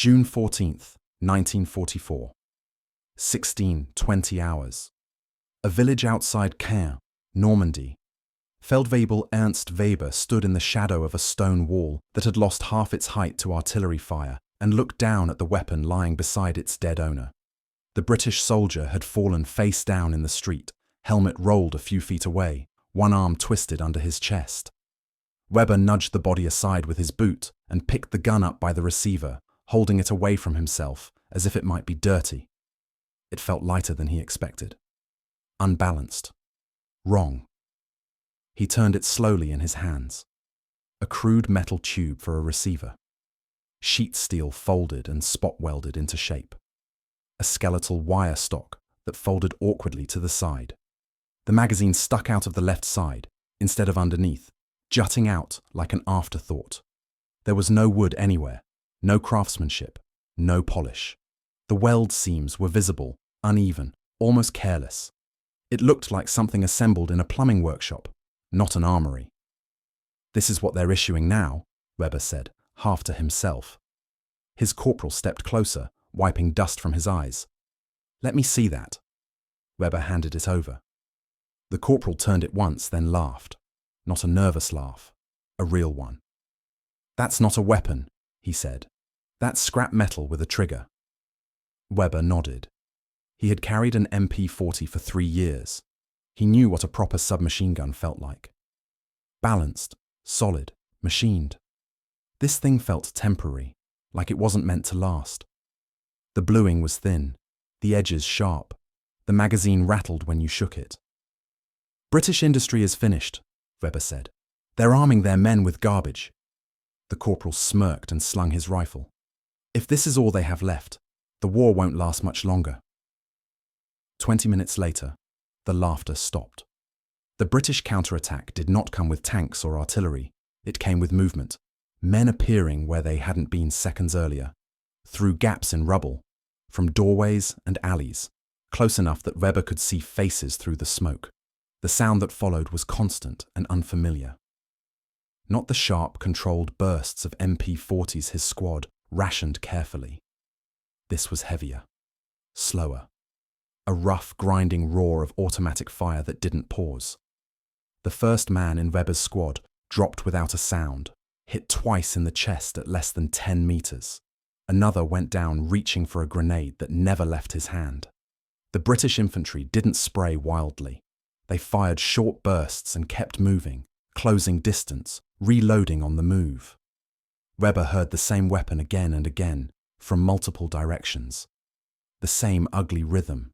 June 14th, 1944. 16:20 hours. A village outside Caen, Normandy. Feldwebel Ernst Weber stood in the shadow of a stone wall that had lost half its height to artillery fire and looked down at the weapon lying beside its dead owner. The British soldier had fallen face down in the street, helmet rolled a few feet away, one arm twisted under his chest. Weber nudged the body aside with his boot and picked the gun up by the receiver, holding it away from himself as if it might be dirty. It felt lighter than he expected. Unbalanced. Wrong. He turned it slowly in his hands. A crude metal tube for a receiver. Sheet steel folded and spot welded into shape. A skeletal wire stock that folded awkwardly to the side. The magazine stuck out of the left side, instead of underneath, jutting out like an afterthought. There was no wood anywhere, no craftsmanship, no polish. The weld seams were visible, uneven, almost careless. It looked like something assembled in a plumbing workshop, not an armory. "This is what they're issuing now," Weber said, half to himself. His corporal stepped closer, wiping dust from his eyes. "Let me see that." Weber handed it over. The corporal turned it once, then laughed. Not a nervous laugh, a real one. "That's not a weapon," he said. "That's scrap metal with a trigger." Weber nodded. He had carried an MP40 for 3 years. He knew what a proper submachine gun felt like. Balanced, solid, machined. This thing felt temporary, like it wasn't meant to last. The bluing was thin, the edges sharp. The magazine rattled when you shook it. "British industry is finished," Weber said. "They're arming their men with garbage." The corporal smirked and slung his rifle. "If this is all they have left, the war won't last much longer." 20 minutes later, the laughter stopped. The British counterattack did not come with tanks or artillery. It came with movement, men appearing where they hadn't been seconds earlier, through gaps in rubble, from doorways and alleys, close enough that Weber could see faces through the smoke. The sound that followed was constant and unfamiliar. Not the sharp, controlled bursts of MP40s his squad rationed carefully. This was heavier, slower. A rough, grinding roar of automatic fire that didn't pause. The first man in Weber's squad dropped without a sound, hit twice in the chest at less than 10 meters. Another went down reaching for a grenade that never left his hand. The British infantry didn't spray wildly. They fired short bursts and kept moving, closing distance, reloading on the move. Weber heard the same weapon again and again, from multiple directions. The same ugly rhythm.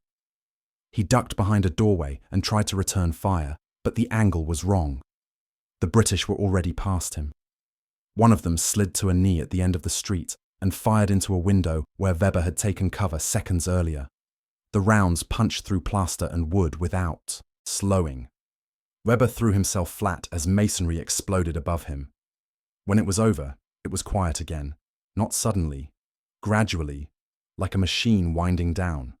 He ducked behind a doorway and tried to return fire, but the angle was wrong. The British were already past him. One of them slid to a knee at the end of the street and fired into a window where Weber had taken cover seconds earlier. The rounds punched through plaster and wood without slowing. Weber threw himself flat as masonry exploded above him. When it was over, it was quiet again, not suddenly, gradually, like a machine winding down.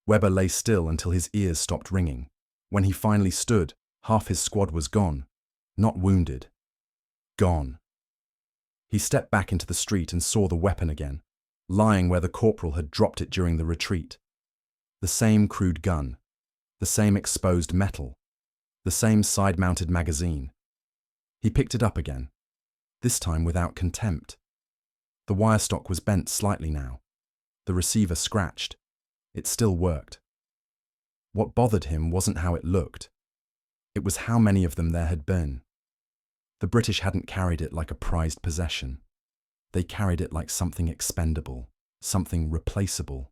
Weber lay still until his ears stopped ringing. When he finally stood, half his squad was gone, not wounded. Gone. He stepped back into the street and saw the weapon again, lying where the corporal had dropped it during the retreat. The same crude gun, the same exposed metal, the same side-mounted magazine. He picked it up again, this time without contempt. The wire stock was bent slightly now. The receiver scratched. It still worked. What bothered him wasn't how it looked. It was how many of them there had been. The British hadn't carried it like a prized possession. They carried it like something expendable, something replaceable,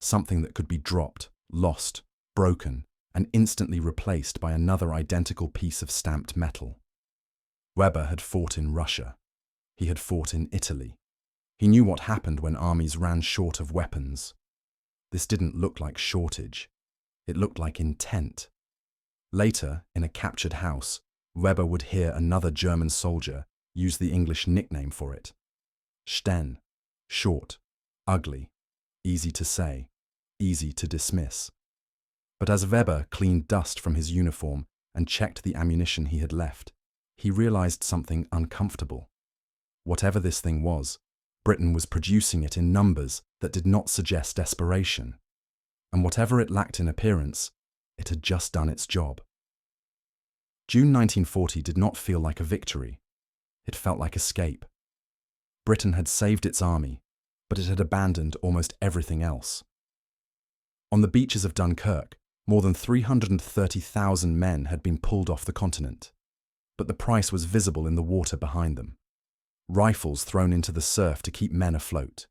something that could be dropped, lost, broken, and instantly replaced by another identical piece of stamped metal. Weber had fought in Russia. He had fought in Italy. He knew what happened when armies ran short of weapons. This didn't look like shortage. It looked like intent. Later, in a captured house, Weber would hear another German soldier use the English nickname for it. Sten. Short, ugly, easy to say, easy to dismiss. But as Weber cleaned dust from his uniform and checked the ammunition he had left, he realized something uncomfortable. Whatever this thing was, Britain was producing it in numbers that did not suggest desperation. And whatever it lacked in appearance, it had just done its job. June 1940 did not feel like a victory. It felt like escape. Britain had saved its army, but it had abandoned almost everything else. On the beaches of Dunkirk, more than 330,000 men had been pulled off the continent, but the price was visible in the water behind them. Rifles thrown into the surf to keep men afloat,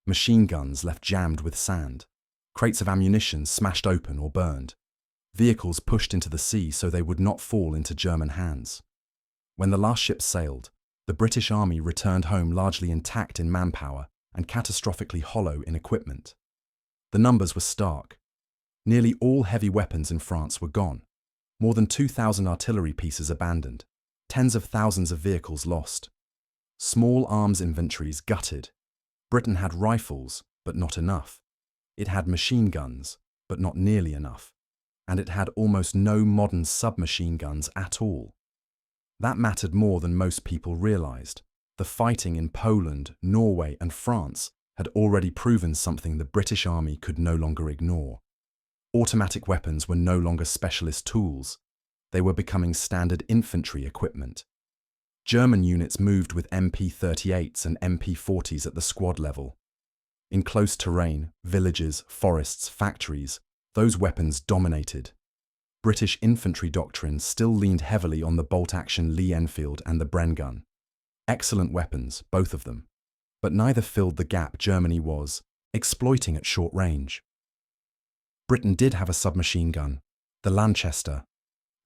machine guns left jammed with sand, crates of ammunition smashed open or burned, vehicles pushed into the sea so they would not fall into German hands. When the last ship sailed, the British Army returned home largely intact in manpower and catastrophically hollow in equipment. The numbers were stark. Nearly all heavy weapons in France were gone, more than 2,000 artillery pieces abandoned, tens of thousands of vehicles lost. Small arms inventories gutted. Britain had rifles, but not enough. It had machine guns, but not nearly enough. And it had almost no modern submachine guns at all. That mattered more than most people realized. The fighting in Poland, Norway, and France had already proven something the British Army could no longer ignore. Automatic weapons were no longer specialist tools. They were becoming standard infantry equipment. German units moved with MP-38s and MP-40s at the squad level. In close terrain, villages, forests, factories, those weapons dominated. British infantry doctrine still leaned heavily on the bolt-action Lee Enfield and the Bren gun. Excellent weapons, both of them, but neither filled the gap Germany was exploiting at short range. Britain did have a submachine gun, the Lanchester.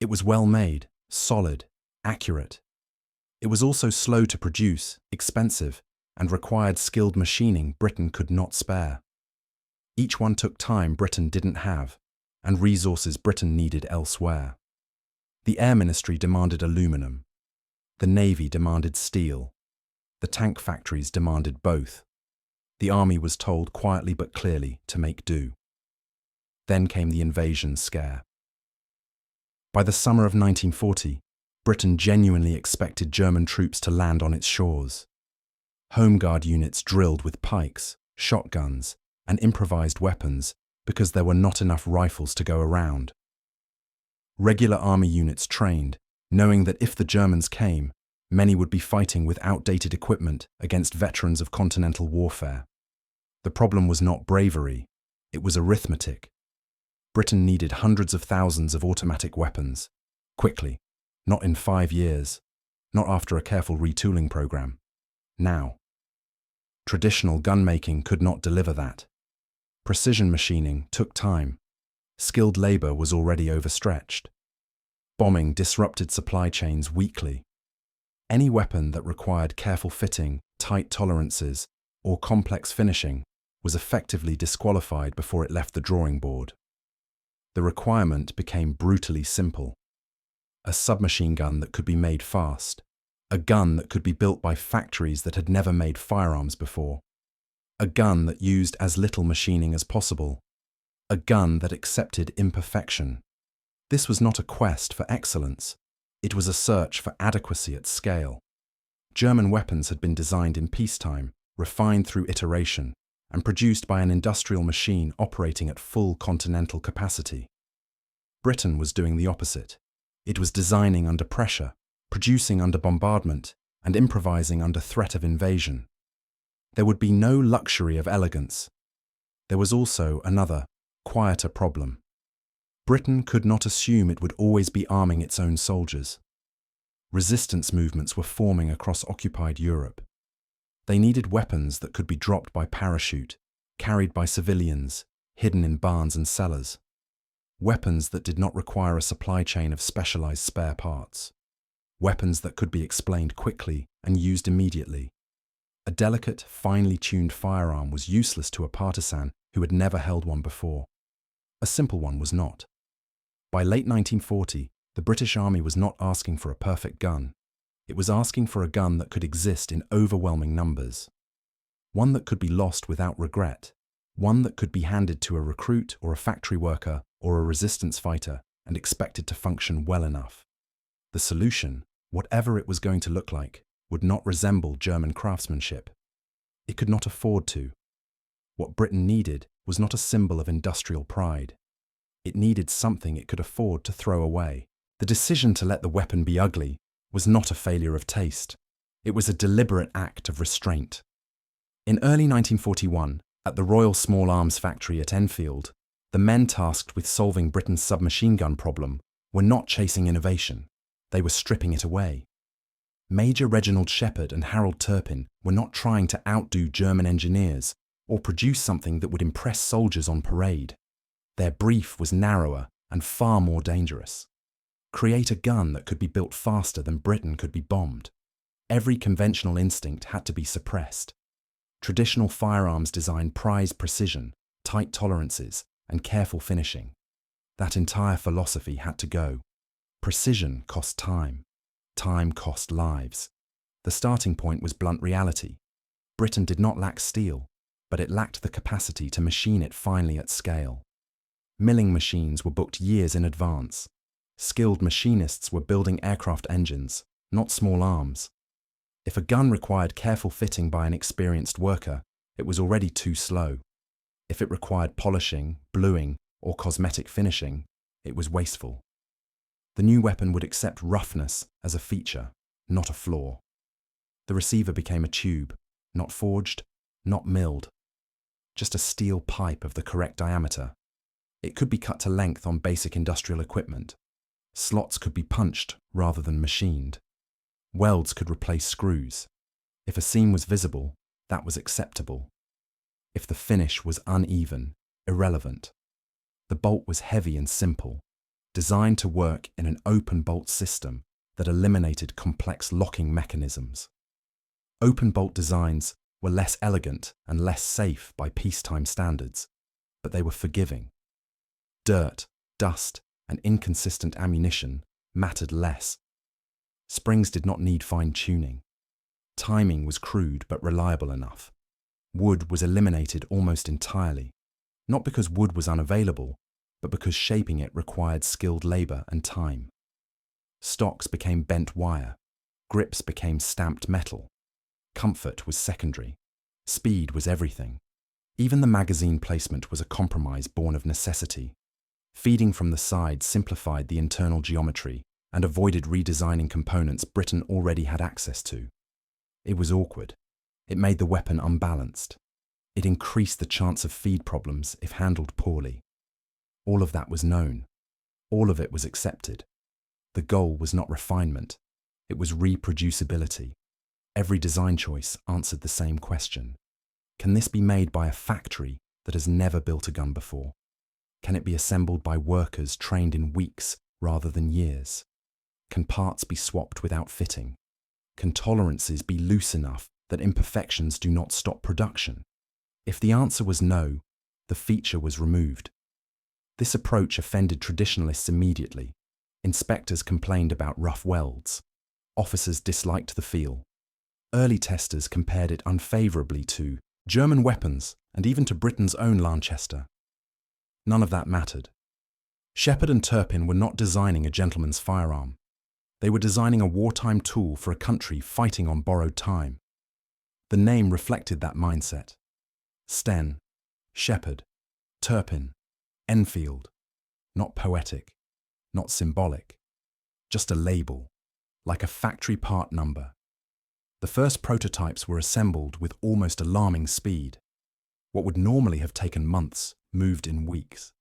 It was well made, solid, accurate. It was also slow to produce, expensive, and required skilled machining Britain could not spare. Each one took time Britain didn't have, and resources Britain needed elsewhere. The Air Ministry demanded aluminum. The Navy demanded steel. The tank factories demanded both. The Army was told quietly but clearly to make do. Then came the invasion scare. By the summer of 1940, Britain genuinely expected German troops to land on its shores. Home Guard units drilled with pikes, shotguns, and improvised weapons because there were not enough rifles to go around. Regular army units trained, knowing that if the Germans came, many would be fighting with outdated equipment against veterans of continental warfare. The problem was not bravery, it was arithmetic. Britain needed hundreds of thousands of automatic weapons, quickly. Not in 5 years, not after a careful retooling program. Now. Traditional gun-making could not deliver that. Precision machining took time. Skilled labor was already overstretched. Bombing disrupted supply chains weekly. Any weapon that required careful fitting, tight tolerances, or complex finishing was effectively disqualified before it left the drawing board. The requirement became brutally simple. A submachine gun that could be made fast, a gun that could be built by factories that had never made firearms before, a gun that used as little machining as possible, a gun that accepted imperfection. This was not a quest for excellence, it was a search for adequacy at scale. German weapons had been designed in peacetime, refined through iteration, and produced by an industrial machine operating at full continental capacity. Britain was doing the opposite. It was designing under pressure, producing under bombardment, and improvising under threat of invasion. There would be no luxury of elegance. There was also another, quieter problem. Britain could not assume it would always be arming its own soldiers. Resistance movements were forming across occupied Europe. They needed weapons that could be dropped by parachute, carried by civilians, hidden in barns and cellars. Weapons that did not require a supply chain of specialized spare parts. Weapons that could be explained quickly and used immediately. A delicate, finely tuned firearm was useless to a partisan who had never held one before. A simple one was not. By late 1940, the British Army was not asking for a perfect gun. It was asking for a gun that could exist in overwhelming numbers. One that could be lost without regret. One that could be handed to a recruit or a factory worker or a resistance fighter and expected to function well enough. The solution, whatever it was going to look like, would not resemble German craftsmanship. It could not afford to. What Britain needed was not a symbol of industrial pride. It needed something it could afford to throw away. The decision to let the weapon be ugly was not a failure of taste. It was a deliberate act of restraint. In early 1941, at the Royal Small Arms Factory at Enfield, the men tasked with solving Britain's submachine gun problem were not chasing innovation. They were stripping it away. Major Reginald Shepherd and Harold Turpin were not trying to outdo German engineers or produce something that would impress soldiers on parade. Their brief was narrower and far more dangerous. Create a gun that could be built faster than Britain could be bombed. Every conventional instinct had to be suppressed. Traditional firearms design prized precision, tight tolerances, and careful finishing. That entire philosophy had to go. Precision cost time. Time cost lives. The starting point was blunt reality. Britain did not lack steel, but it lacked the capacity to machine it finely at scale. Milling machines were booked years in advance. Skilled machinists were building aircraft engines, not small arms. If a gun required careful fitting by an experienced worker, it was already too slow. If it required polishing, bluing, or cosmetic finishing, it was wasteful. The new weapon would accept roughness as a feature, not a flaw. The receiver became a tube, not forged, not milled. Just a steel pipe of the correct diameter. It could be cut to length on basic industrial equipment. Slots could be punched rather than machined. Welds could replace screws. If a seam was visible, that was acceptable. If the finish was uneven, irrelevant. The bolt was heavy and simple, designed to work in an open bolt system that eliminated complex locking mechanisms. Open bolt designs were less elegant and less safe by peacetime standards, but they were forgiving. Dirt, dust, and inconsistent ammunition mattered less. Springs did not need fine-tuning. Timing was crude but reliable enough. Wood was eliminated almost entirely, not because wood was unavailable, but because shaping it required skilled labor and time. Stocks became bent wire. Grips became stamped metal. Comfort was secondary. Speed was everything. Even the magazine placement was a compromise born of necessity. Feeding from the side simplified the internal geometry and avoided redesigning components Britain already had access to. It was awkward. It made the weapon unbalanced. It increased the chance of feed problems if handled poorly. All of that was known. All of it was accepted. The goal was not refinement. It was reproducibility. Every design choice answered the same question. Can this be made by a factory that has never built a gun before? Can it be assembled by workers trained in weeks rather than years? Can parts be swapped without fitting? Can tolerances be loose enough that imperfections do not stop production? If the answer was no, the feature was removed. This approach offended traditionalists immediately. Inspectors complained about rough welds. Officers disliked the feel. Early testers compared it unfavourably to German weapons and even to Britain's own Lanchester. None of that mattered. Shepherd and Turpin were not designing a gentleman's firearm. They were designing a wartime tool for a country fighting on borrowed time. The name reflected that mindset. Sten, Shepherd, Turpin, Enfield. Not poetic, not symbolic. Just a label, like a factory part number. The first prototypes were assembled with almost alarming speed. What would normally have taken months moved in weeks.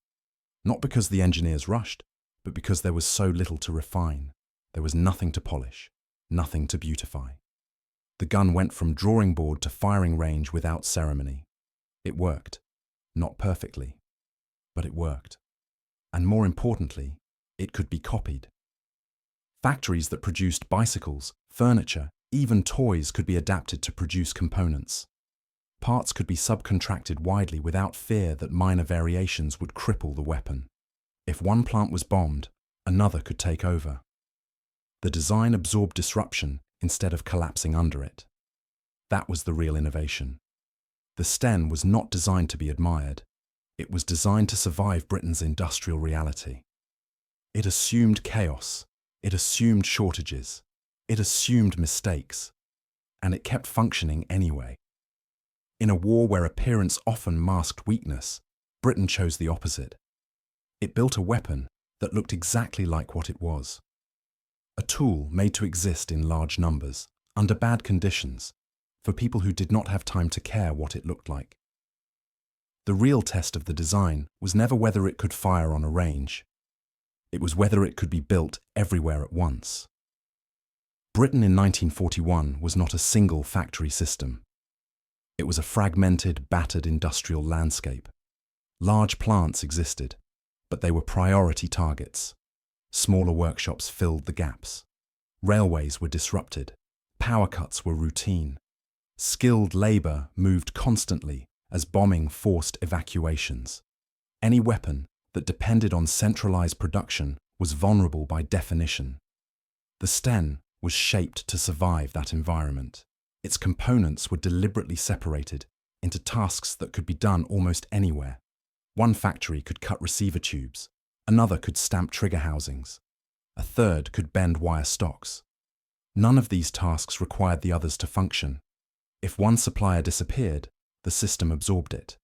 Not because the engineers rushed, but because there was so little to refine. There was nothing to polish, nothing to beautify. The gun went from drawing board to firing range without ceremony. It worked. Not perfectly, but it worked. And more importantly, it could be copied. Factories that produced bicycles, furniture, even toys could be adapted to produce components. Parts could be subcontracted widely without fear that minor variations would cripple the weapon. If one plant was bombed, another could take over. The design absorbed disruption instead of collapsing under it. That was the real innovation. The Sten was not designed to be admired. It was designed to survive Britain's industrial reality. It assumed chaos. It assumed shortages. It assumed mistakes. And it kept functioning anyway. In a war where appearance often masked weakness, Britain chose the opposite. It built a weapon that looked exactly like what it was. A tool made to exist in large numbers, under bad conditions, for people who did not have time to care what it looked like. The real test of the design was never whether it could fire on a range. It was whether it could be built everywhere at once. Britain in 1941 was not a single factory system. It was a fragmented, battered industrial landscape. Large plants existed, but they were priority targets. Smaller workshops filled the gaps. Railways were disrupted. Power cuts were routine. Skilled labour moved constantly as bombing forced evacuations. Any weapon that depended on centralised production was vulnerable by definition. The Sten was shaped to survive that environment. Its components were deliberately separated into tasks that could be done almost anywhere. One factory could cut receiver tubes, another could stamp trigger housings, a third could bend wire stocks. None of these tasks required the others to function. If one supplier disappeared, the system absorbed it.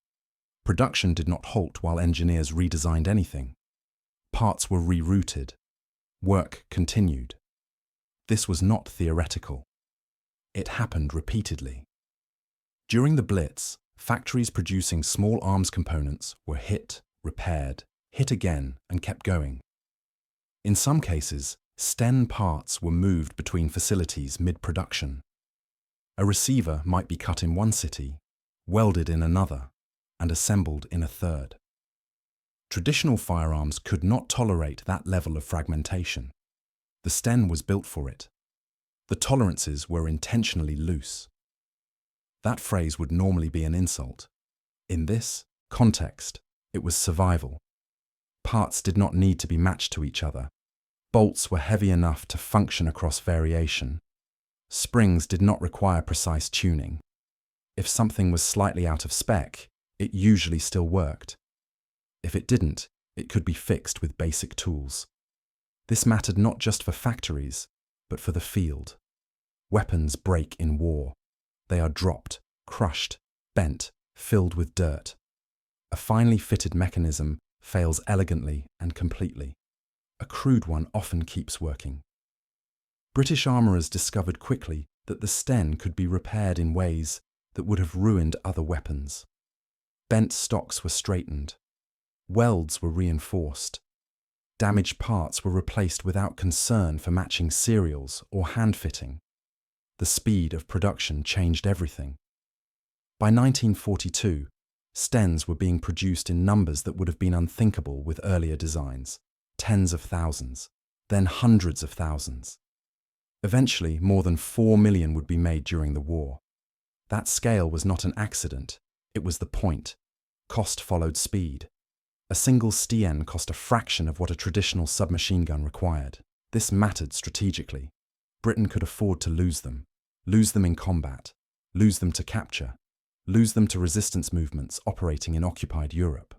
Production did not halt while engineers redesigned anything. Parts were rerouted. Work continued. This was not theoretical. It happened repeatedly. During the Blitz, factories producing small arms components were hit, repaired, hit again, and kept going. In some cases, Sten parts were moved between facilities mid-production. A receiver might be cut in one city, welded in another, and assembled in a third. Traditional firearms could not tolerate that level of fragmentation. The Sten was built for it. The tolerances were intentionally loose. That phrase would normally be an insult. In this context, it was survival. Parts did not need to be matched to each other. Bolts were heavy enough to function across variation. Springs did not require precise tuning. If something was slightly out of spec, it usually still worked. If it didn't, it could be fixed with basic tools. This mattered not just for factories, but for the field. Weapons break in war. They are dropped, crushed, bent, filled with dirt. A finely fitted mechanism fails elegantly and completely. A crude one often keeps working. British armourers discovered quickly that the Sten could be repaired in ways that would have ruined other weapons. Bent stocks were straightened. Welds were reinforced. Damaged parts were replaced without concern for matching serials or hand-fitting. The speed of production changed everything. By 1942, Stens were being produced in numbers that would have been unthinkable with earlier designs. Tens of thousands, then hundreds of thousands. Eventually, more than 4 million would be made during the war. That scale was not an accident, it was the point. Cost followed speed. A single Sten cost a fraction of what a traditional submachine gun required. This mattered strategically. Britain could afford to lose them in combat, lose them to capture, lose them to resistance movements operating in occupied Europe.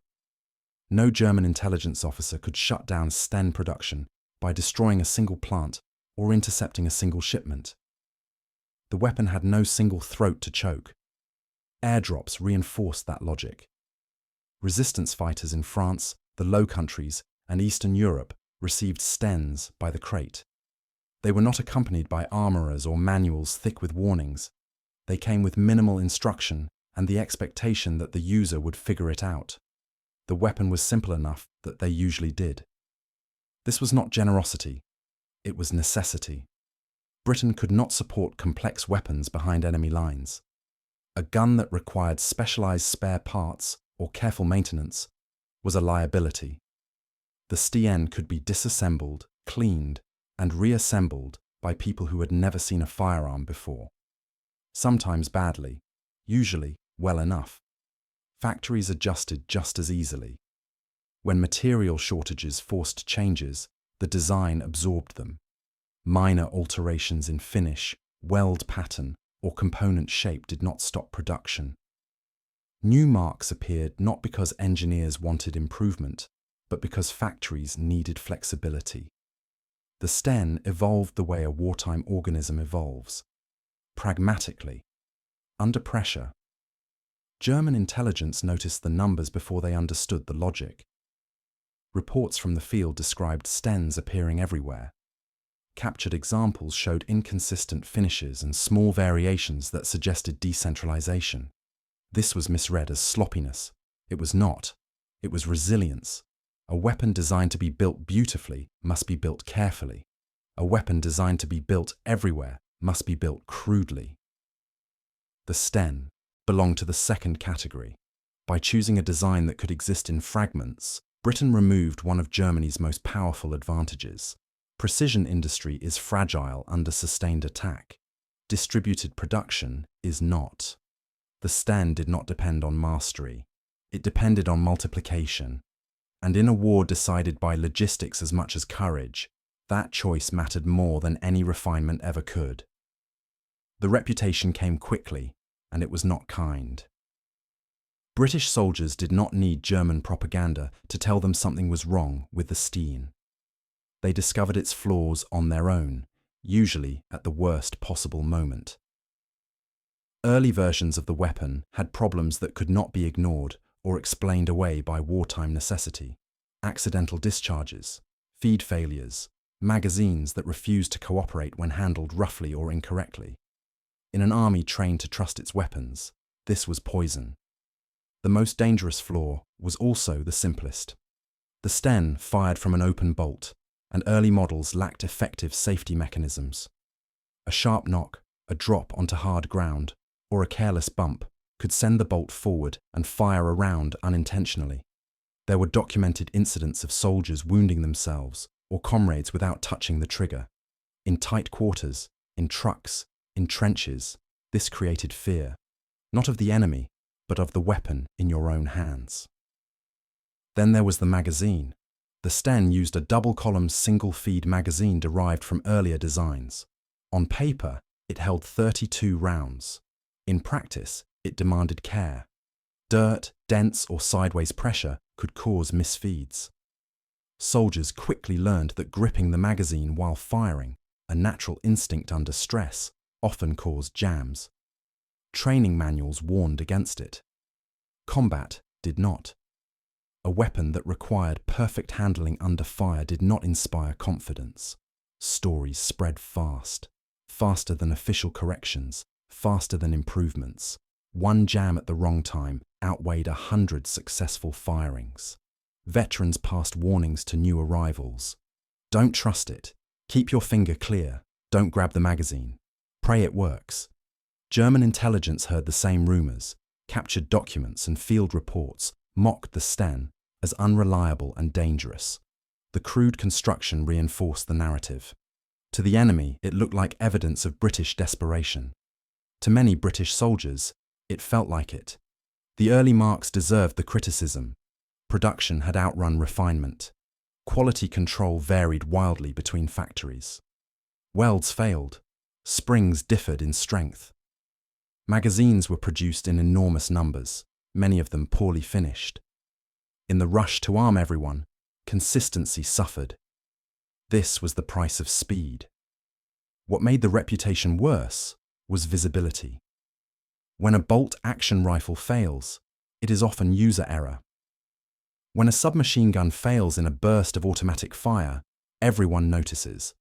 No German intelligence officer could shut down Sten production by destroying a single plant or intercepting a single shipment. The weapon had no single throat to choke. Airdrops reinforced that logic. Resistance fighters in France, the Low Countries, and Eastern Europe received Stens by the crate. They were not accompanied by armourers or manuals thick with warnings. They came with minimal instruction and the expectation that the user would figure it out. The weapon was simple enough that they usually did. This was not generosity, it was necessity. Britain could not support complex weapons behind enemy lines. A gun that required specialised spare parts or careful maintenance was a liability. The Sten could be disassembled, cleaned, and reassembled by people who had never seen a firearm before. Sometimes badly, usually well enough. Factories adjusted just as easily. When material shortages forced changes, the design absorbed them. Minor alterations in finish, weld pattern, or component shape did not stop production. New marks appeared not because engineers wanted improvement, but because factories needed flexibility. The Sten evolved the way a wartime organism evolves. Pragmatically, under pressure, German intelligence noticed the numbers before they understood the logic. Reports from the field described Stens appearing everywhere. Captured examples showed inconsistent finishes and small variations that suggested decentralization. This was misread as sloppiness. It was not. It was resilience. A weapon designed to be built beautifully must be built carefully. A weapon designed to be built everywhere must be built crudely. The Sten belonged to the second category. By choosing a design that could exist in fragments, Britain removed one of Germany's most powerful advantages. Precision industry is fragile under sustained attack. Distributed production is not. The Sten did not depend on mastery. It depended on multiplication. And in a war decided by logistics as much as courage, that choice mattered more than any refinement ever could. The reputation came quickly, and it was not kind. British soldiers did not need German propaganda to tell them something was wrong with the Sten. They discovered its flaws on their own, usually at the worst possible moment. Early versions of the weapon had problems that could not be ignored or explained away by wartime necessity. Accidental discharges, feed failures, magazines that refused to cooperate when handled roughly or incorrectly. In an army trained to trust its weapons, this was poison. The most dangerous flaw was also the simplest. The Sten fired from an open bolt, and early models lacked effective safety mechanisms. A sharp knock, a drop onto hard ground, or a careless bump could send the bolt forward and fire a round unintentionally. There were documented incidents of soldiers wounding themselves or comrades without touching the trigger. In tight quarters, in trucks, in trenches, this created fear, not of the enemy, but of the weapon in your own hands. Then there was the magazine. The Sten used a double-column single-feed magazine derived from earlier designs. On paper, it held 32 rounds. In practice, it demanded care. Dirt, dents, or sideways pressure could cause misfeeds. Soldiers quickly learned that gripping the magazine while firing, a natural instinct under stress, often caused jams. Training manuals warned against it. Combat did not. A weapon that required perfect handling under fire did not inspire confidence. Stories spread fast, faster than official corrections, faster than improvements. One jam at the wrong time outweighed 100 successful firings. Veterans passed warnings to new arrivals. Don't trust it. Keep your finger clear. Don't grab the magazine. Pray it works. German intelligence heard the same rumors, captured documents and field reports, mocked the Sten as unreliable and dangerous. The crude construction reinforced the narrative. To the enemy, it looked like evidence of British desperation. To many British soldiers, it felt like it. The early marks deserved the criticism. Production had outrun refinement. Quality control varied wildly between factories. Welds failed. Springs differed in strength. Magazines were produced in enormous numbers, many of them poorly finished. In the rush to arm everyone, consistency suffered. This was the price of speed. What made the reputation worse was visibility. When a bolt-action rifle fails, it is often user error. When a submachine gun fails in a burst of automatic fire, everyone notices.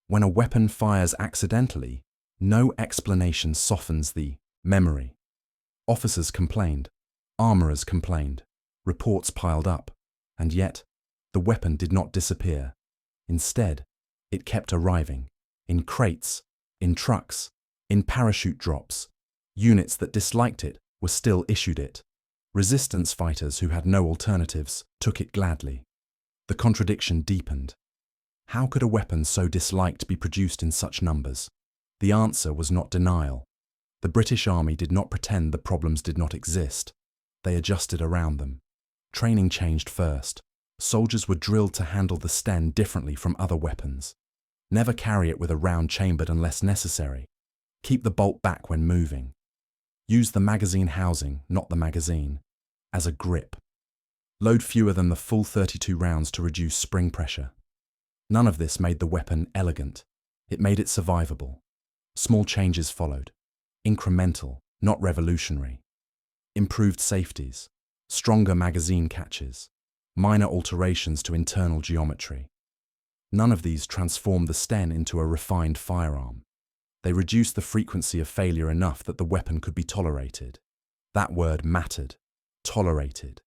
When a weapon fires accidentally, no explanation softens the memory. Officers complained, armourers complained, reports piled up, and yet the weapon did not disappear. Instead, it kept arriving, in crates, in trucks, in parachute drops. Units that disliked it were still issued it. Resistance fighters who had no alternatives took it gladly. The contradiction deepened. How could a weapon so disliked be produced in such numbers? The answer was not denial. The British Army did not pretend the problems did not exist. They adjusted around them. Training changed first. Soldiers were drilled to handle the Sten differently from other weapons. Never carry it with a round chambered unless necessary. Keep the bolt back when moving. Use the magazine housing, not the magazine, as a grip. Load fewer than the full 32 rounds to reduce spring pressure. None of this made the weapon elegant. It made it survivable. Small changes followed. Incremental, not revolutionary. Improved safeties, stronger magazine catches, minor alterations to internal geometry. None of these transformed the Sten into a refined firearm. They reduced the frequency of failure enough that the weapon could be tolerated. That word mattered. Tolerated.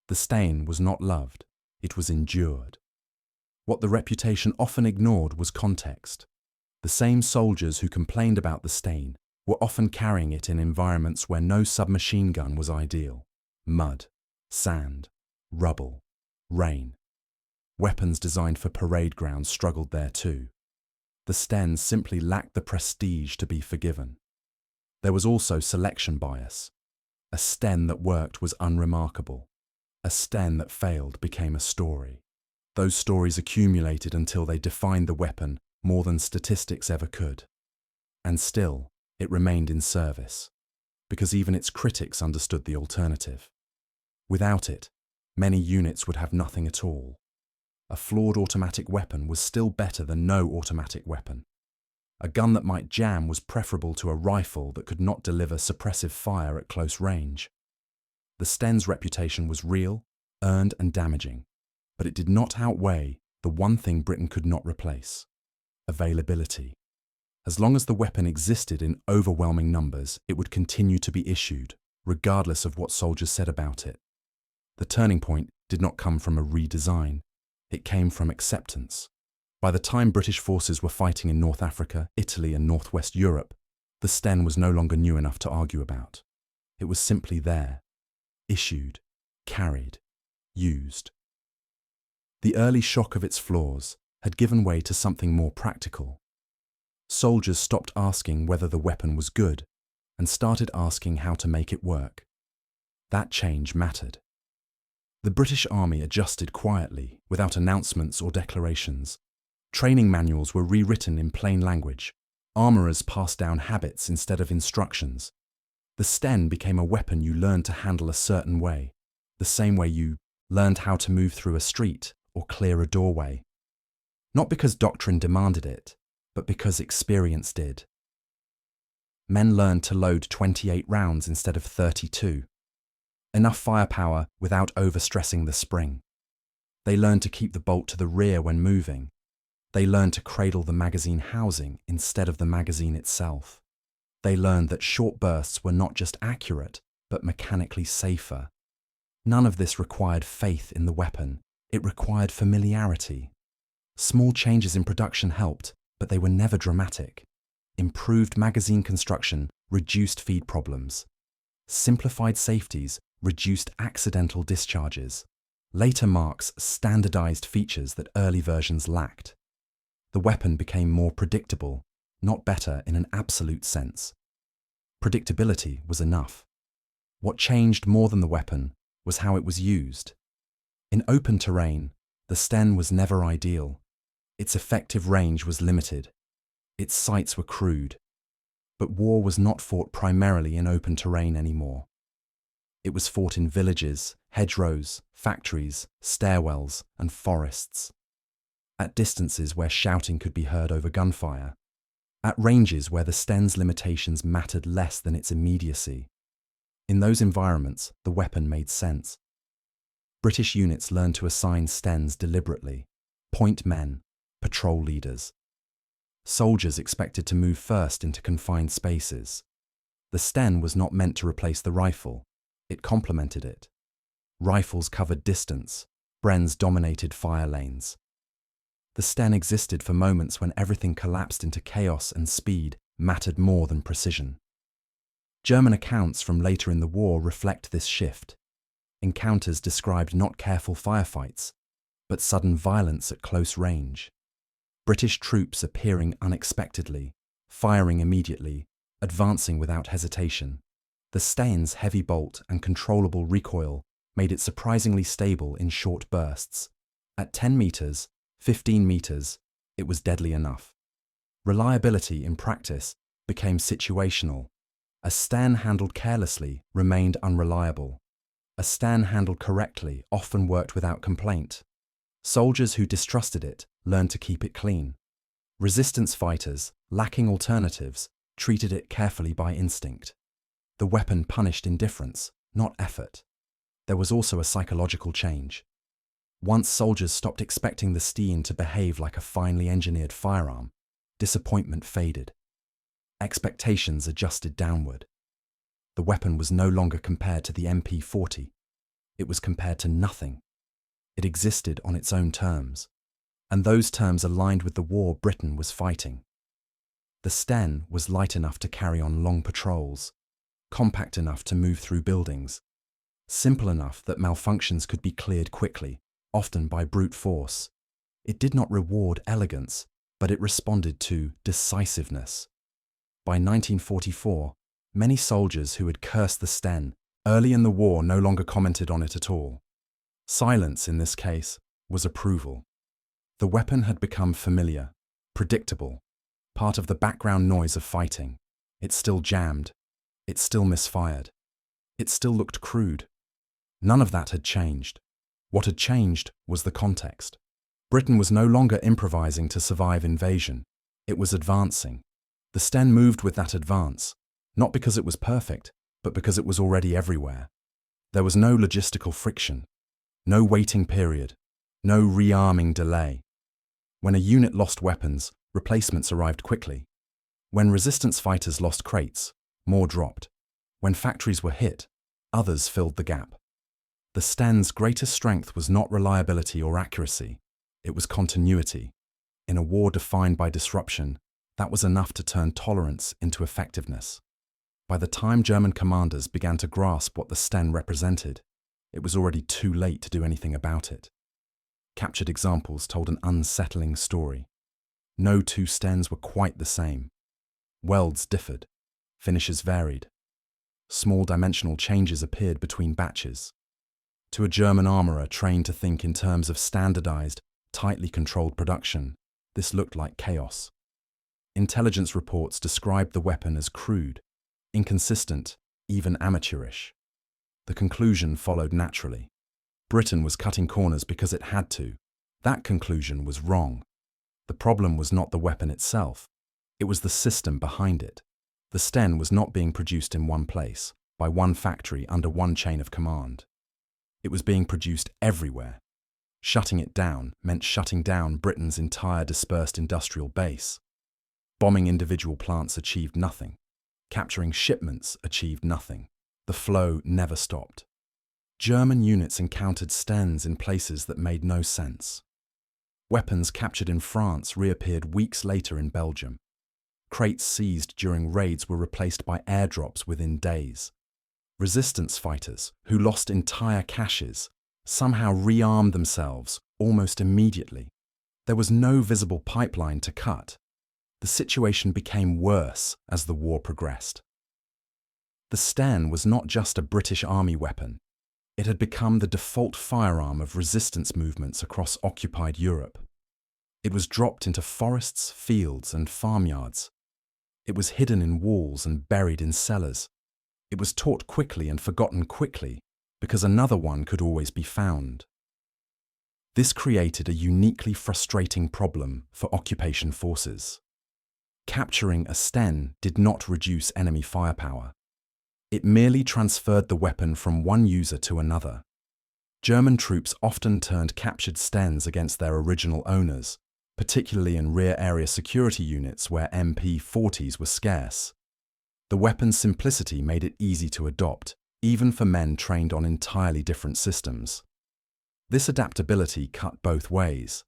The Sten was not loved, it was endured. What the reputation often ignored was context. The same soldiers who complained about the Sten were often carrying it in environments where no submachine gun was ideal. Mud, sand, rubble, rain. Weapons designed for parade grounds struggled there too. The Sten simply lacked the prestige to be forgiven. There was also selection bias. A Sten that worked was unremarkable. A Sten that failed became a story. Those stories accumulated until they defined the weapon more than statistics ever could. And still, it remained in service, because even its critics understood the alternative. Without it, many units would have nothing at all. A flawed automatic weapon was still better than no automatic weapon. A gun that might jam was preferable to a rifle that could not deliver suppressive fire at close range. The Sten's reputation was real, earned and damaging, but it did not outweigh the one thing Britain could not replace: availability. As long as the weapon existed in overwhelming numbers, it would continue to be issued, regardless of what soldiers said about it. The turning point did not come from a redesign. It came from acceptance. By the time British forces were fighting in North Africa, Italy and Northwest Europe, the Sten was no longer new enough to argue about. It was simply there, issued, carried, used. The early shock of its flaws had given way to something more practical. Soldiers stopped asking whether the weapon was good and started asking how to make it work. That change mattered. The British Army adjusted quietly, without announcements or declarations. Training manuals were rewritten in plain language. Armourers passed down habits instead of instructions. The Sten became a weapon you learned to handle a certain way, the same way you learned how to move through a street or clear a doorway. Not because doctrine demanded it, but because experience did. Men learned to load 28 rounds instead of 32. Enough firepower without overstressing the spring. They learned to keep the bolt to the rear when moving. They learned to cradle the magazine housing instead of the magazine itself. They learned that short bursts were not just accurate, but mechanically safer. None of this required faith in the weapon. It required familiarity. Small changes in production helped, but they were never dramatic. Improved magazine construction reduced feed problems. Simplified safeties reduced accidental discharges. Later marks standardized features that early versions lacked. The weapon became more predictable, not better in an absolute sense. Predictability was enough. What changed more than the weapon was how it was used. In open terrain, the Sten was never ideal. Its effective range was limited. Its sights were crude. But war was not fought primarily in open terrain anymore. It was fought in villages, hedgerows, factories, stairwells, and forests. At distances where shouting could be heard over gunfire. At ranges where the Sten's limitations mattered less than its immediacy. In those environments, the weapon made sense. British units learned to assign Stens deliberately. Point men, patrol leaders. Soldiers expected to move first into confined spaces. The Sten was not meant to replace the rifle. It complemented it. Rifles covered distance. Brens dominated fire lanes. The Sten existed for moments when everything collapsed into chaos and speed mattered more than precision. German accounts from later in the war reflect this shift. Encounters described not careful firefights, but sudden violence at close range. British troops appearing unexpectedly, firing immediately, advancing without hesitation. The Sten's heavy bolt and controllable recoil made it surprisingly stable in short bursts. At 10 meters, 15 meters, it was deadly enough. Reliability in practice became situational. A Sten handled carelessly remained unreliable. A Sten handled correctly often worked without complaint. Soldiers who distrusted it learned to keep it clean. Resistance fighters, lacking alternatives, treated it carefully by instinct. The weapon punished indifference, not effort. There was also a psychological change. Once soldiers stopped expecting the Sten to behave like a finely engineered firearm, disappointment faded. Expectations adjusted downward. The weapon was no longer compared to the MP40. It was compared to nothing. It existed on its own terms, and those terms aligned with the war Britain was fighting. The Sten was light enough to carry on long patrols, compact enough to move through buildings, simple enough that malfunctions could be cleared quickly, often by brute force. It did not reward elegance, but it responded to decisiveness. By 1944, many soldiers who had cursed the Sten early in the war no longer commented on it at all. Silence, in this case, was approval. The weapon had become familiar, predictable, part of the background noise of fighting. It still jammed. It still misfired. It still looked crude. None of that had changed. What had changed was the context. Britain was no longer improvising to survive invasion. It was advancing. The Sten moved with that advance, not because it was perfect, but because it was already everywhere. There was no logistical friction, no waiting period, no rearming delay. When a unit lost weapons, replacements arrived quickly. When resistance fighters lost crates, more dropped. When factories were hit, others filled the gap. The Sten's greatest strength was not reliability or accuracy, it was continuity. In a war defined by disruption, that was enough to turn tolerance into effectiveness. By the time German commanders began to grasp what the Sten represented, it was already too late to do anything about it. Captured examples told an unsettling story. No two Stens were quite the same. Welds differed, finishes varied. Small dimensional changes appeared between batches. To a German armourer trained to think in terms of standardized, tightly controlled production, this looked like chaos. Intelligence reports described the weapon as crude, inconsistent, even amateurish. The conclusion followed naturally. Britain was cutting corners because it had to. That conclusion was wrong. The problem was not the weapon itself. It was the system behind it. The Sten was not being produced in one place, by one factory under one chain of command. It was being produced everywhere. Shutting it down meant shutting down Britain's entire dispersed industrial base. Bombing individual plants achieved nothing. Capturing shipments achieved nothing. The flow never stopped. German units encountered Stens in places that made no sense. Weapons captured in France reappeared weeks later in Belgium. Crates seized during raids were replaced by airdrops within days. Resistance fighters, who lost entire caches, somehow rearmed themselves almost immediately. There was no visible pipeline to cut. The situation became worse as the war progressed. The Sten was not just a British Army weapon. It had become the default firearm of resistance movements across occupied Europe. It was dropped into forests, fields, and farmyards. It was hidden in walls and buried in cellars. It was taught quickly and forgotten quickly because another one could always be found. This created a uniquely frustrating problem for occupation forces. Capturing a Sten did not reduce enemy firepower. It merely transferred the weapon from one user to another. German troops often turned captured Stens against their original owners, particularly in rear area security units where MP40s were scarce. The weapon's simplicity made it easy to adopt, even for men trained on entirely different systems. This adaptability cut both ways.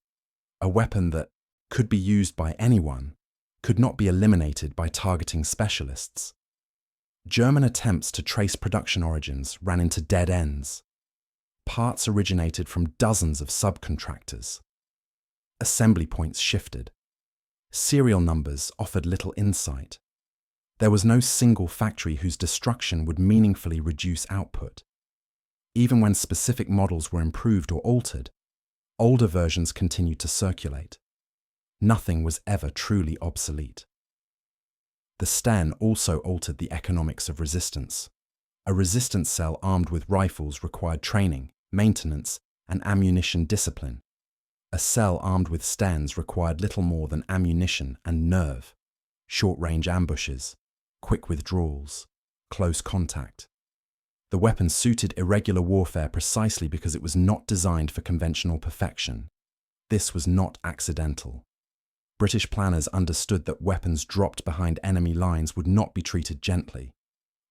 A weapon that could be used by anyone could not be eliminated by targeting specialists. German attempts to trace production origins ran into dead ends. Parts originated from dozens of subcontractors. Assembly points shifted. Serial numbers offered little insight. There was no single factory whose destruction would meaningfully reduce output. Even when specific models were improved or altered, older versions continued to circulate. Nothing was ever truly obsolete. The Sten also altered the economics of resistance. A resistance cell armed with rifles required training, maintenance, and ammunition discipline. A cell armed with Stens required little more than ammunition and nerve, short-range ambushes, quick withdrawals, close contact. The weapon suited irregular warfare precisely because it was not designed for conventional perfection. This was not accidental. British planners understood that weapons dropped behind enemy lines would not be treated gently.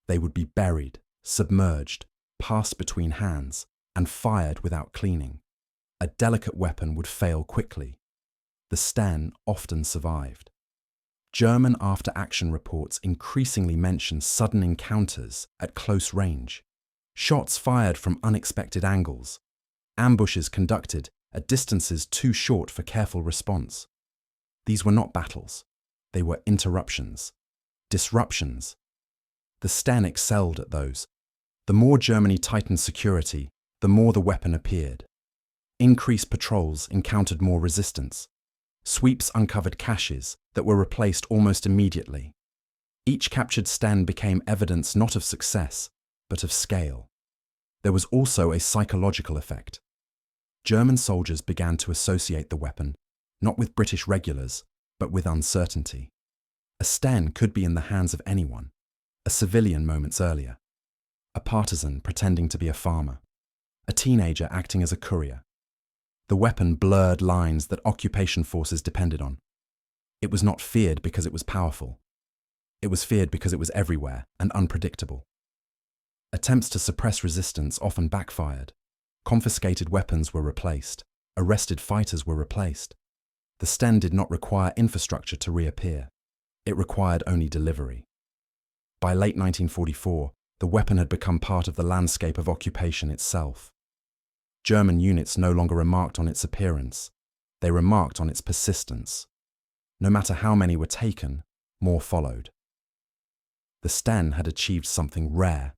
They would be buried, submerged, passed between hands, and fired without cleaning. A delicate weapon would fail quickly. The Sten often survived. German after-action reports increasingly mention sudden encounters at close range, shots fired from unexpected angles, ambushes conducted at distances too short for careful response. These were not battles. They were interruptions, disruptions. The Sten excelled at those. The more Germany tightened security, the more the weapon appeared. Increased patrols encountered more resistance. Sweeps uncovered caches that were replaced almost immediately. Each captured Sten became evidence not of success, but of scale. There was also a psychological effect. German soldiers began to associate the weapon, not with British regulars, but with uncertainty. A Sten could be in the hands of anyone, a civilian moments earlier, a partisan pretending to be a farmer, a teenager acting as a courier. The weapon blurred lines that occupation forces depended on. It was not feared because it was powerful. It was feared because it was everywhere and unpredictable. Attempts to suppress resistance often backfired. Confiscated weapons were replaced. Arrested fighters were replaced. The Sten did not require infrastructure to reappear. It required only delivery. By late 1944, the weapon had become part of the landscape of occupation itself. German units no longer remarked on its appearance. They remarked on its persistence. No matter how many were taken, more followed. The Sten had achieved something rare.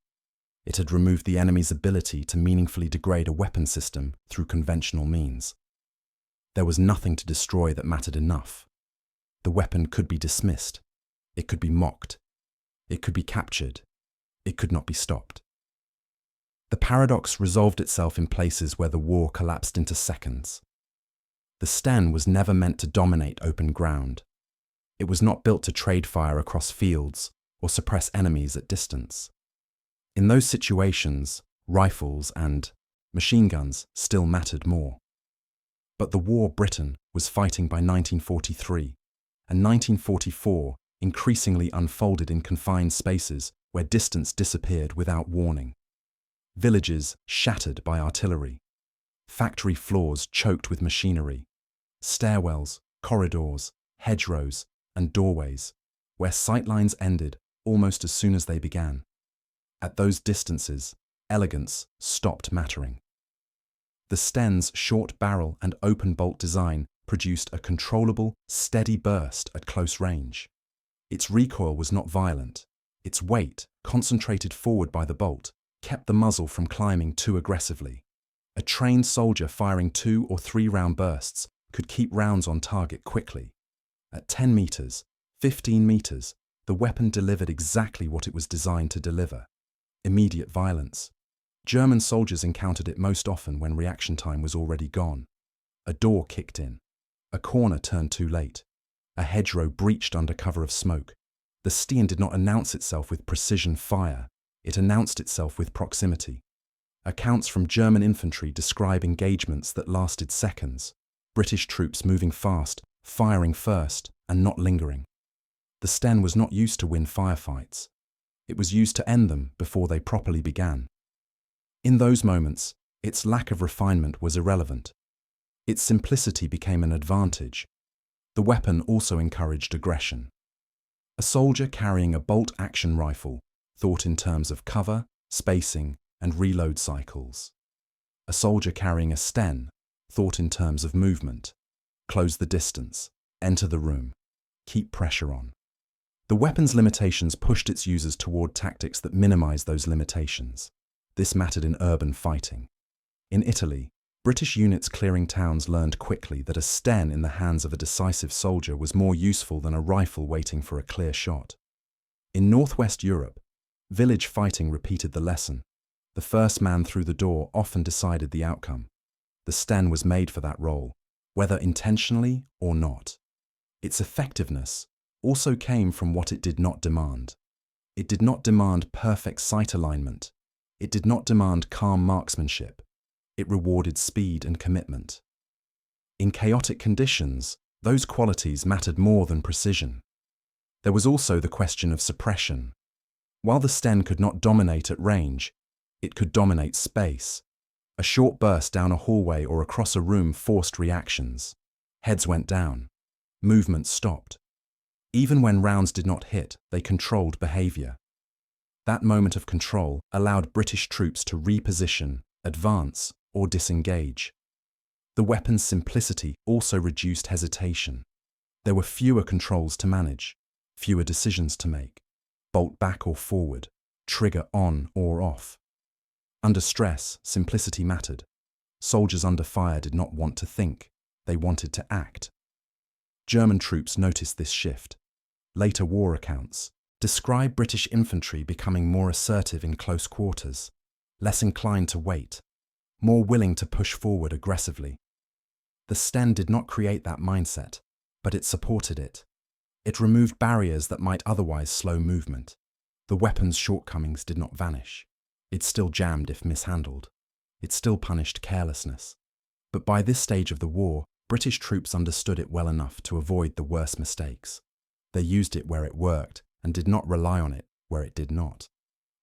It had removed the enemy's ability to meaningfully degrade a weapon system through conventional means. There was nothing to destroy that mattered enough. The weapon could be dismissed. It could be mocked. It could be captured. It could not be stopped. The paradox resolved itself in places where the war collapsed into seconds. The Sten was never meant to dominate open ground. It was not built to trade fire across fields or suppress enemies at distance. In those situations, rifles and machine guns still mattered more. But the war Britain was fighting by 1943, and 1944 increasingly unfolded in confined spaces where distance disappeared without warning. Villages shattered by artillery, factory floors choked with machinery, stairwells, corridors, hedgerows, and doorways, where sightlines ended almost as soon as they began. At those distances, elegance stopped mattering. The Sten's short barrel and open bolt design produced a controllable, steady burst at close range. Its recoil was not violent. Its weight, concentrated forward by the bolt, kept the muzzle from climbing too aggressively. A trained soldier firing 2 or 3 round bursts could keep rounds on target quickly. At 10 meters, 15 meters, the weapon delivered exactly what it was designed to deliver: immediate violence. German soldiers encountered it most often when reaction time was already gone. A door kicked in. A corner turned too late. A hedgerow breached under cover of smoke. The Sten did not announce itself with precision fire. It announced itself with proximity. Accounts from German infantry describe engagements that lasted seconds. British troops moving fast, firing first, and not lingering. The Sten was not used to win firefights. It was used to end them before they properly began. In those moments, its lack of refinement was irrelevant. Its simplicity became an advantage. The weapon also encouraged aggression. A soldier carrying a bolt-action rifle thought in terms of cover, spacing, and reload cycles. A soldier carrying a Sten thought in terms of movement. Close the distance, enter the room, keep pressure on. The weapon's limitations pushed its users toward tactics that minimized those limitations. This mattered in urban fighting. In Italy, British units clearing towns learned quickly that a Sten in the hands of a decisive soldier was more useful than a rifle waiting for a clear shot. In Northwest Europe, village fighting repeated the lesson. The first man through the door often decided the outcome. The Sten was made for that role, whether intentionally or not. Its effectiveness also came from what it did not demand. It did not demand perfect sight alignment. It did not demand calm marksmanship. It rewarded speed and commitment. In chaotic conditions, those qualities mattered more than precision. There was also the question of suppression. While the Sten could not dominate at range, it could dominate space. A short burst down a hallway or across a room forced reactions. Heads went down. Movement stopped. Even when rounds did not hit, they controlled behavior. That moment of control allowed British troops to reposition, advance, or disengage. The weapon's simplicity also reduced hesitation. There were fewer controls to manage, fewer decisions to make. Bolt back or forward, trigger on or off. Under stress, simplicity mattered. Soldiers under fire did not want to think, they wanted to act. German troops noticed this shift. Later war accounts describe British infantry becoming more assertive in close quarters, less inclined to wait, more willing to push forward aggressively. The Sten did not create that mindset, but it supported it. It removed barriers that might otherwise slow movement. The weapon's shortcomings did not vanish. It still jammed if mishandled. It still punished carelessness. But by this stage of the war, British troops understood it well enough to avoid the worst mistakes. They used it where it worked and did not rely on it where it did not.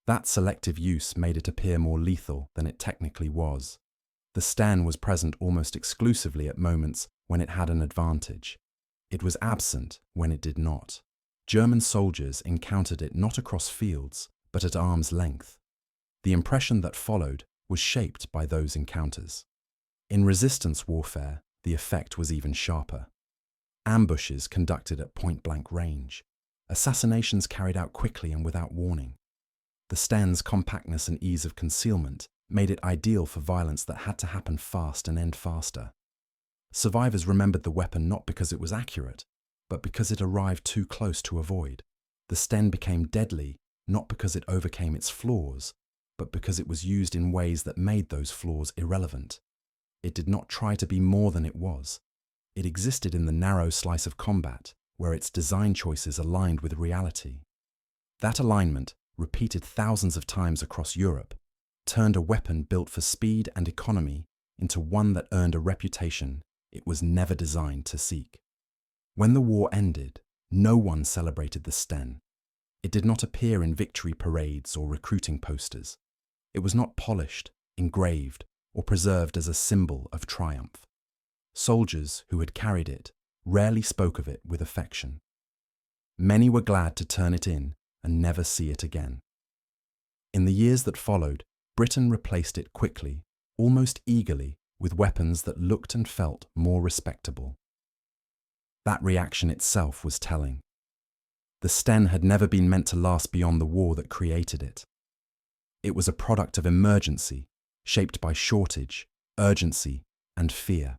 That selective use made it appear more lethal than it technically was. The Sten was present almost exclusively at moments when it had an advantage. It was absent when it did not. German soldiers encountered it not across fields, but at arm's length. The impression that followed was shaped by those encounters. In resistance warfare, the effect was even sharper. Ambushes conducted at point-blank range. Assassinations carried out quickly and without warning. The Sten's compactness and ease of concealment made it ideal for violence that had to happen fast and end faster. Survivors remembered the weapon not because it was accurate, but because it arrived too close to avoid. The Sten became deadly not because it overcame its flaws, but because it was used in ways that made those flaws irrelevant. It did not try to be more than it was. It existed in the narrow slice of combat, where its design choices aligned with reality. That alignment, repeated thousands of times across Europe, turned a weapon built for speed and economy into one that earned a reputation it was never designed to seek. When the war ended, no one celebrated the Sten. It did not appear in victory parades or recruiting posters. It was not polished, engraved, or preserved as a symbol of triumph. Soldiers who had carried it rarely spoke of it with affection. Many were glad to turn it in and never see it again. In the years that followed, Britain replaced it quickly, almost eagerly, with weapons that looked and felt more respectable. That reaction itself was telling. The Sten had never been meant to last beyond the war that created it. It was a product of emergency, shaped by shortage, urgency, and fear.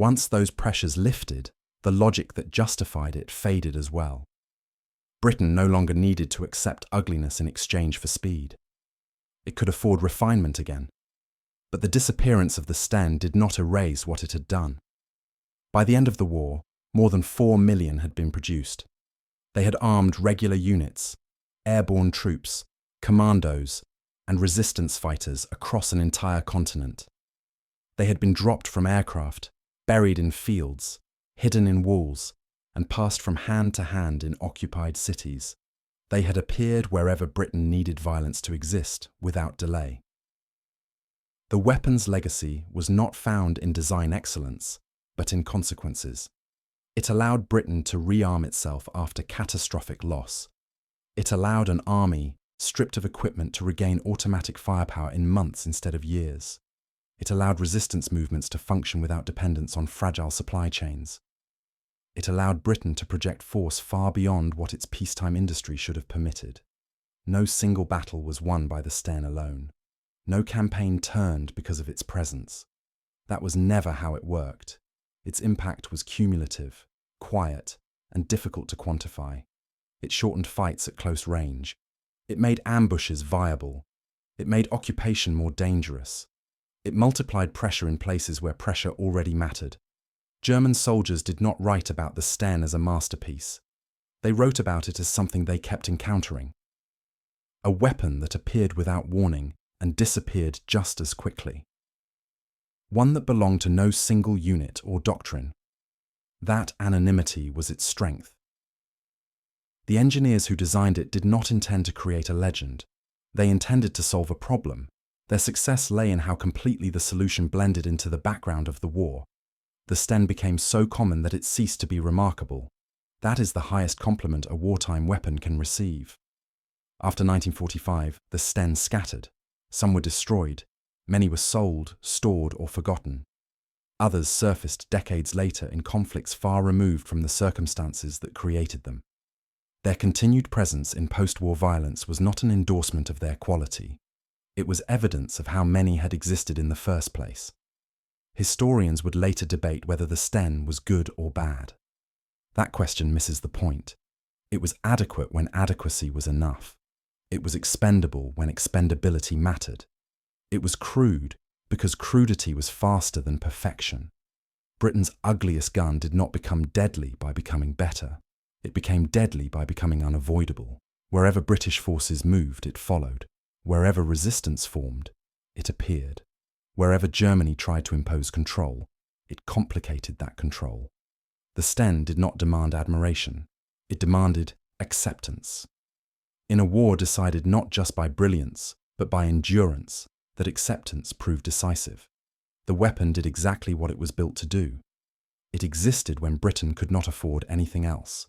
Once those pressures lifted, the logic that justified it faded as well. Britain no longer needed to accept ugliness in exchange for speed. It could afford refinement again. But the disappearance of the Sten did not erase what it had done. By the end of the war, more than 4 million had been produced. They had armed regular units, airborne troops, commandos, and resistance fighters across an entire continent. They had been dropped from aircraft, buried in fields, hidden in walls, and passed from hand to hand in occupied cities. They had appeared wherever Britain needed violence to exist without delay. The weapon's legacy was not found in design excellence, but in consequences. It allowed Britain to rearm itself after catastrophic loss. It allowed an army, stripped of equipment, to regain automatic firepower in months instead of years. It allowed resistance movements to function without dependence on fragile supply chains. It allowed Britain to project force far beyond what its peacetime industry should have permitted. No single battle was won by the Sten alone. No campaign turned because of its presence. That was never how it worked. Its impact was cumulative, quiet, and difficult to quantify. It shortened fights at close range. It made ambushes viable. It made occupation more dangerous. It multiplied pressure in places where pressure already mattered. German soldiers did not write about the Sten as a masterpiece. They wrote about it as something they kept encountering. a weapon that appeared without warning and disappeared just as quickly. One that belonged to no single unit or doctrine. That anonymity was its strength. The engineers who designed it did not intend to create a legend. They intended to solve a problem. Their success lay in how completely the solution blended into the background of the war. The Sten became so common that it ceased to be remarkable. That is the highest compliment a wartime weapon can receive. After 1945, the Sten scattered. Some were destroyed. Many were sold, stored, or forgotten. Others surfaced decades later in conflicts far removed from the circumstances that created them. Their continued presence in post-war violence was not an endorsement of their quality. It was evidence of how many had existed in the first place. Historians would later debate whether the Sten was good or bad. That question misses the point. It was adequate when adequacy was enough. It was expendable when expendability mattered. It was crude because crudity was faster than perfection. Britain's ugliest gun did not become deadly by becoming better. It became deadly by becoming unavoidable. Wherever British forces moved, it followed. Wherever resistance formed, it appeared. Wherever Germany tried to impose control, it complicated that control. The Sten did not demand admiration. It demanded acceptance. In a war decided not just by brilliance, but by endurance, that acceptance proved decisive. The weapon did exactly what it was built to do. It existed when Britain could not afford anything else.